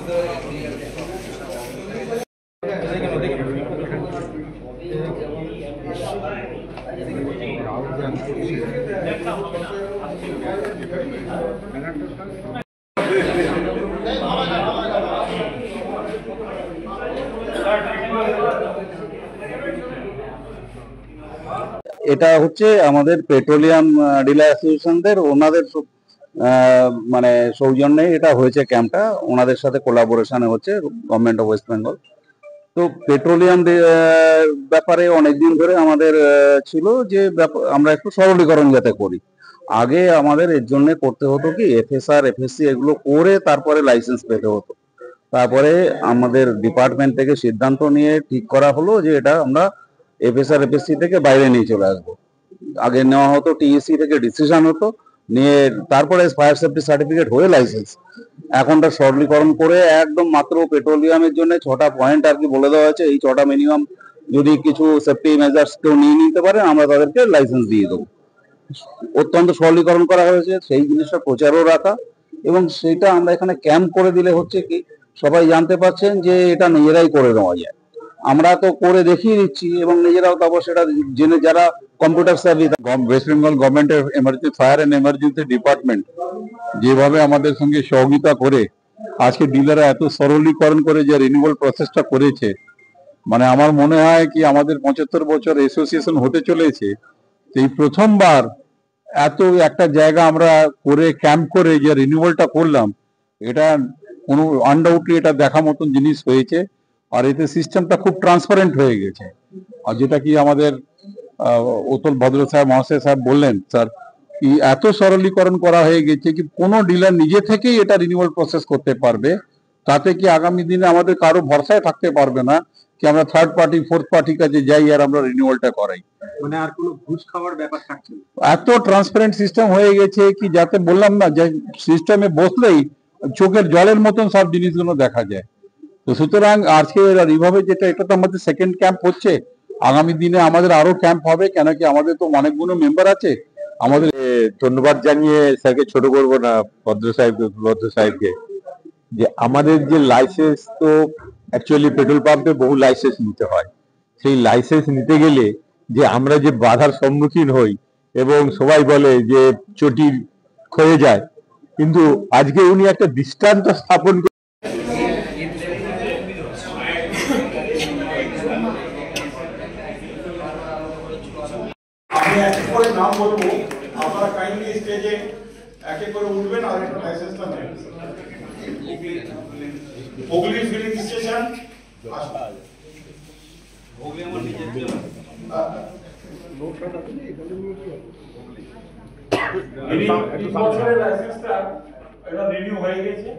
এটা হচ্ছে আমাদের পেট্রোলিয়াম ডিলার অ্যাসোসিয়েশনদের ওনাদের মানে সৌজন্যে এটা হয়েছে ক্যাম্পটা, ওনাদের সাথে কোলাবোরেশনে হচ্ছে গভর্নমেন্ট অফ ওয়েস্ট বেঙ্গল। তো পেট্রোলিয়াম ব্যাপারে অনেকদিন ধরে আমাদের ছিল যে আমরা একটু সরলীকরণ যাতে করি। আগে আমাদের এর জন্য করতে হতো কি এফএসআর এফএসসি এগুলো করে তারপরে লাইসেন্স পেতে হতো। তারপরে আমাদের ডিপার্টমেন্ট থেকে সিদ্ধান্ত নিয়ে ঠিক করা হলো যে এটা আমরা এফএসআর এফএসসি থেকে বাইরে নিয়ে চলে আসবো। আগে নেওয়া হতো টিএসসি থেকে ডিসিশন হতো, নিয়ে তারপরে ফায়ার সেফটি সার্টিফিকেট হয়ে লাইসেন্স। এখনটা সরলীকরণ করে একদম মাত্র পেট্রোলিয়ামের জন্য 6টা পয়েন্ট আর কি বলে দেওয়া হয়েছে। এই 6টা মিনিমাম যদি কিছু সেফটি মেজার্স কেউ নিয়ে নিতে পারে আমরা তাদেরকে লাইসেন্স দিয়ে দেবো। অত্যন্ত সরলীকরণ করা হয়েছে, সেই জিনিসটা প্রচারও রাখা, এবং সেটা আমরা এখানে ক্যাম্প করে দিলে হচ্ছে কি সবাই জানতে পারছেন যে এটা নিজেরাই করে নেওয়া যায়। আমরা তো করে দেখিয়ে দিচ্ছি এবং নিজেরাও তারপর সেটা জেনে যারা কম্পিউটার সার্ভিস ওয়েস্ট বেঙ্গল গভর্নমেন্টের emergency fire and emergency department যেভাবে আমাদের সঙ্গে সহযোগিতা করে আজকে ডিলাররা এত সরলীকরণ করে যে রিনিউয়াল প্রসেসটা করেছে, মানে আমার মনে হয় কি আমাদের 75 বছর অ্যাসোসিয়েশন হতে চলেছে, এই প্রথমবার এত একটা জায়গা আমরা করে ক্যাম্প করে যে রিনিউয়ালটা করলাম, এটা কোনো আনডাউটলি এটা দেখা মতন জিনিস হয়েছে। আর এতে সিস্টেমটা খুব ট্রান্সপারেন্ট হয়ে গেছে। আর যেটা কি আমাদের অতুল ভদ্র সাহেব মহাশয় সাহেব বললেন, স্যার এত সরলীকরণ করা হয়ে গেছে কি কোনো ডিলার নিজে থেকেই এটা রিনিউয়াল প্রসেস করতে পারবে। তাতে কি আগামী দিনে আমাদের কারো ভরসায় থাকতে পারবে না কি আমরা থার্ড পার্টি ফোর্থ পার্টির কাছে যাই আর আমরা রিনিউয়ালটা করাই, মানে আর কোনো ঘুষ খাওয়ার ব্যাপার থাকছে না। এত ট্রান্সপারেন্ট সিস্টেম হয়ে গেছে কি যাতে বললাম না যে সিস্টেমে বসলেই চোখের জলের মতন সব জিনিসগুলো দেখা যায়। তো সুতরাং আজকে এইভাবে যেটা এটা তো আমাদের সেকেন্ড ক্যাম্প হচ্ছে, আগামী দিনে আমাদের আরো ক্যাম্প হবে, কেন কি আমাদের তো অনেকগুলো মেম্বার আছে। আমাদের ধন্যবাদ জানিয়ে স্যারকে ছোট করবো না, ভদ্র সাহেবকে, যে আমাদের যে লাইসেন্স তো অ্যাকচুয়ালি পেট্রোল পাম্পে বহু লাইসেন্স নিতে হয়। সেই লাইসেন্স নিতে গেলে যে আমরা যে বাধার সম্মুখীন হই এবং সবাই বলে যে চটি ক্ষয়ে যায়, কিন্তু আজকে উনি একটা দৃষ্টান্ত স্থাপন আমি এক এক করে নাম বলবো, আপনারা কাইন্ডলি স্টেজে এক এক করে উঠবেন আর একটা লাইসেন্সটা নেবেন। হুগলি ফিলিং স্টেশন বছরের লাইসেন্সটা এটা রিনিউ হয়ে গেছে।